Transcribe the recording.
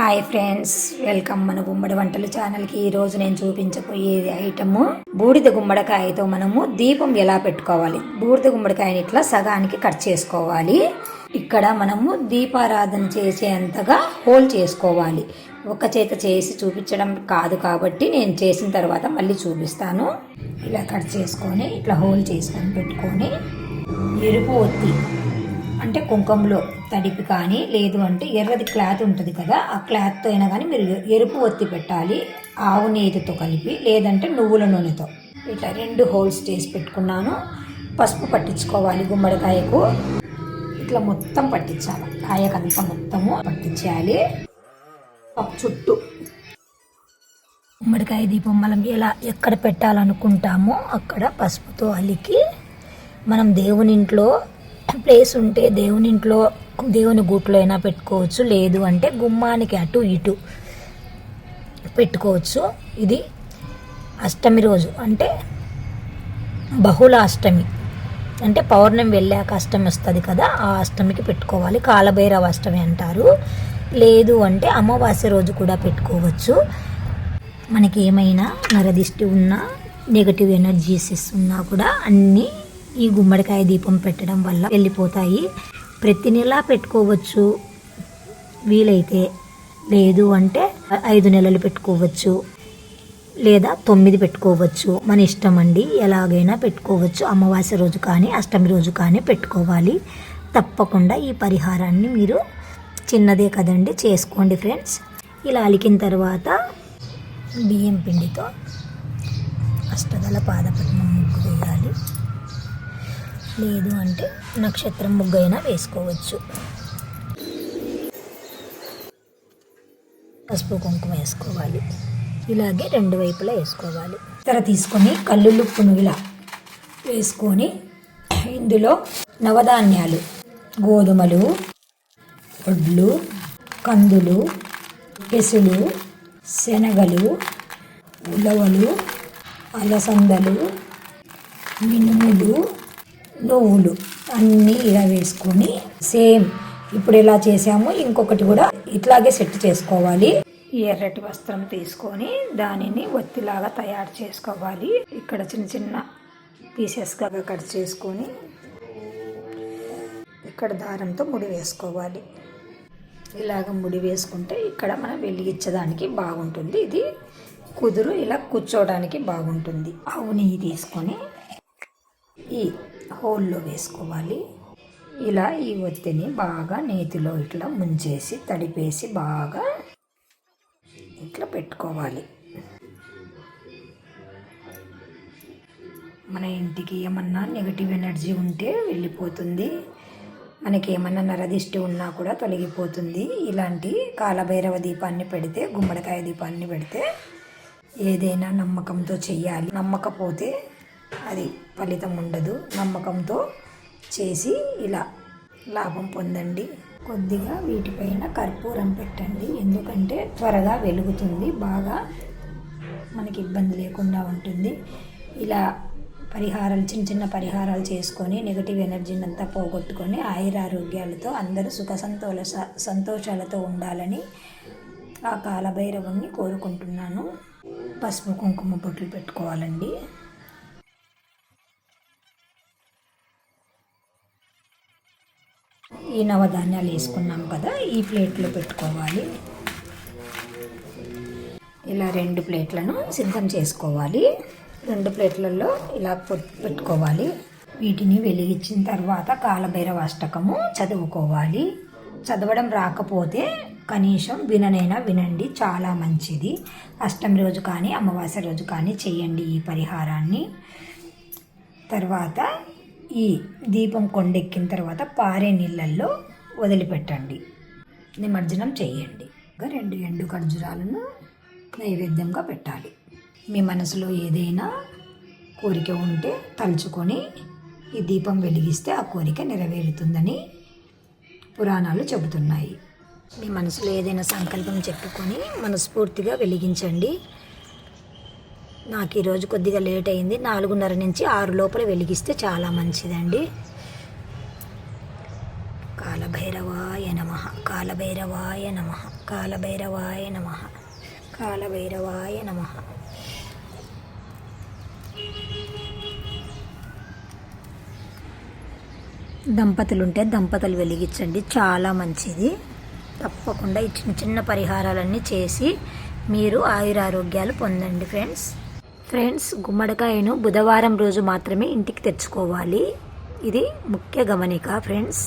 Hi friends, welcome మన గుమ్మడి వంటలు ఛానల్కి. ఈరోజు నేను చూపించబోయేది ఐటము బూడిద గుమ్మడికాయతో మనము దీపం ఎలా పెట్టుకోవాలి. బూడిద గుమ్మడికాయని ఇట్లా సగానికి కట్ చేసుకోవాలి. ఇక్కడ మనము దీపారాధన చేసేంతగా హోల్ చేసుకోవాలి. ఒక చేత చేసి చూపించడం కాదు కాబట్టి నేను చేసిన తర్వాత మళ్ళీ చూపిస్తాను. ఇలా కట్ చేసుకొని ఇట్లా హోల్ చేసుకొని పెట్టుకొని ఎరుపు ఒత్తి అంటే కుంకుమలో తడిపి కానీ లేదు అంటే ఎర్రది క్లాత్ ఉంటుంది కదా, ఆ క్లాత్తో అయినా కానీ మీరు ఎరుపు ఒత్తి పెట్టాలి. ఆవు నెయ్యితో కలిపి లేదంటే నువ్వుల నూనెతో ఇట్లా 2 హోల్స్ చేసి పెట్టుకున్నాను. పసుపు పట్టించుకోవాలి గుమ్మడికాయకు. ఇట్లా మొత్తం పట్టించాలి, కాయకంతా మొత్తము పట్టించాలి. చుట్టూ గుమ్మడికాయ దీపం మనం ఎక్కడ పెట్టాలనుకుంటామో అక్కడ పసుపుతో అలికి మనం దేవునింట్లో ప్లేస్ ఉంటే దేవునింట్లో దేవుని గూట్లో అయినా పెట్టుకోవచ్చు, లేదు అంటే గుమ్మానికి అటు ఇటు పెట్టుకోవచ్చు. ఇది అష్టమి రోజు అంటే బహుళ అష్టమి అంటే పౌర్ణమి వెళ్ళాక అష్టమి వస్తుంది కదా, ఆ అష్టమికి పెట్టుకోవాలి. కాలభైరవ అష్టమి అంటారు. లేదు అంటే అమావాస్య రోజు కూడా పెట్టుకోవచ్చు. మనకి ఏమైనా నరదిష్టి ఉన్నా నెగటివ్ ఎనర్జీస్ ఉన్నా కూడా అన్నీ ఈ గుమ్మడికాయ దీపం పెట్టడం వల్ల వెళ్ళిపోతాయి. ప్రతి నెల పెట్టుకోవచ్చు వీలైతే, లేదు అంటే 5 నెలలు పెట్టుకోవచ్చు, లేదా 9 పెట్టుకోవచ్చు. మన ఇష్టం అండి, ఎలాగైనా పెట్టుకోవచ్చు. అమావాస్య రోజు కానీ అష్టమి రోజు కానీ పెట్టుకోవాలి. తప్పకుండా ఈ పరిహారాన్ని మీరు చిన్నదే కదండి చేసుకోండి ఫ్రెండ్స్. ఇలా అలికిన తర్వాత బియ్యం పిండితో అష్టదళ పాదపద్మం ముగ్గు వేయాలి, లేదు అంటే నక్షత్రం ముగ్గు అయినా వేసుకోవచ్చు. పసుపు కుంకుమ వేసుకోవాలి. ఇలాగే 2 వైపులా వేసుకోవాలి. తీసుకొని కల్లులుప్పును ఇలా వేసుకొని ఇందులో నవధాన్యాలు గోధుమలు, వడ్లు, కందులు, పెసులు, శనగలు, ఉలవలు, అలసందలు, మినుములు, నువ్వులు అన్నీ ఇలా వేసుకొని సేమ్ ఇప్పుడు ఎలా చేసామో ఇంకొకటి కూడా ఇట్లాగే సెట్ చేసుకోవాలి. ఎర్రటి వస్త్రం తీసుకొని దానిని ఒత్తిలాగా తయారు చేసుకోవాలి. ఇక్కడ చిన్న చిన్న పీసెస్గా కట్ చేసుకొని ఇక్కడ దారంతో ముడి వేసుకోవాలి. ఇలాగ ముడి వేసుకుంటే ఇక్కడ మనం వెలిగించడానికి బాగుంటుంది. ఇది కుదురు ఇలా కూర్చోవడానికి బాగుంటుంది. ఆవు నెయ్యి తీసుకొని ఈ హోల్లో వేసుకోవాలి. ఇలా ఈ ఒత్తిని బాగా నేతిలో ఇట్లా ముంచేసి తడిపేసి బాగా ఇట్లా పెట్టుకోవాలి. మన ఇంటికి ఏమన్నా నెగటివ్ ఎనర్జీ ఉంటే వెళ్ళిపోతుంది. మనకి ఏమన్నా నరదిష్టి ఉన్నా కూడా తొలగిపోతుంది. ఇలాంటి కాలభైరవ దీపాన్ని పెడితే, గుమ్మడికాయ దీపాన్ని పెడితే ఏదైనా నమ్మకంతో చెయ్యాలి. నమ్మకపోతే అది ఫలితం ఉండదు. నమ్మకంతో చేసి ఇలా లాభం పొందండి. కొద్దిగా వీటిపైన కర్పూరం పెట్టండి, ఎందుకంటే త్వరగా వెలుగుతుంది, బాగా మనకి ఇబ్బంది లేకుండా ఉంటుంది. ఇలా పరిహారాలు చిన్న చిన్న పరిహారాలు చేసుకొని నెగటివ్ ఎనర్జీని అంతా పోగొట్టుకొని ఆయురారోగ్యాలతో అందరూ సంతోషాలతో ఉండాలని ఆ కాలభైరవుని కోరుకుంటున్నాను. పసుపు కుంకుమ బొట్లు పెట్టుకోవాలండి. ఈ నవధాన్యాలు వేసుకున్నాం కదా, ఈ ప్లేట్లో పెట్టుకోవాలి. ఇలా 2 ప్లేట్లను సిద్ధం చేసుకోవాలి. 2 ప్లేట్లలో ఇలా పెట్టుకోవాలి. వీటిని వెలిగించిన తర్వాత కాలభైరవ అష్టకము చదువుకోవాలి. చదవడం రాకపోతే కనీసం విననైనా వినండి, చాలా మంచిది. అష్టమి రోజు కానీ అమావాస్య రోజు కానీ చెయ్యండి ఈ పరిహారాన్ని. తర్వాత ఈ దీపం కొండెక్కిన తర్వాత పారే నీళ్ళల్లో వదిలిపెట్టండి, నిమజ్జనం చేయండి. 2 ఎండు ఖర్జూరాలను నైవేద్యంగా పెట్టాలి. మీ మనసులో ఏదైనా కోరిక ఉంటే తలుచుకొని ఈ దీపం వెలిగిస్తే ఆ కోరిక నెరవేరుతుందని పురాణాలు చెబుతున్నాయి. మీ మనసులో ఏదైనా సంకల్పం చెప్పుకొని మనస్ఫూర్తిగా వెలిగించండి. నాకు ఈరోజు కొద్దిగా లేట్ అయింది. 4:30 నుంచి 6 లోపల వెలిగిస్తే చాలా మంచిదండి. కాలభైరవాయ నమః. కాలభైరవాయ నమః, కాలభైరవాయ నమః, కాలభైరవాయ నమః. దంపతులుంటే దంపతులు వెలిగించండి, చాలా మంచిది. తప్పకుండా ఈ చిన్న చిన్న పరిహారాలన్నీ చేసి మీరు ఆయురారోగ్యాలు పొందండి ఫ్రెండ్స్. గుమ్మడికాయను బుధవారం రోజు మాత్రమే ఇంటికి తెచ్చుకోవాలి. ఇది ముఖ్య గమనిక ఫ్రెండ్స్.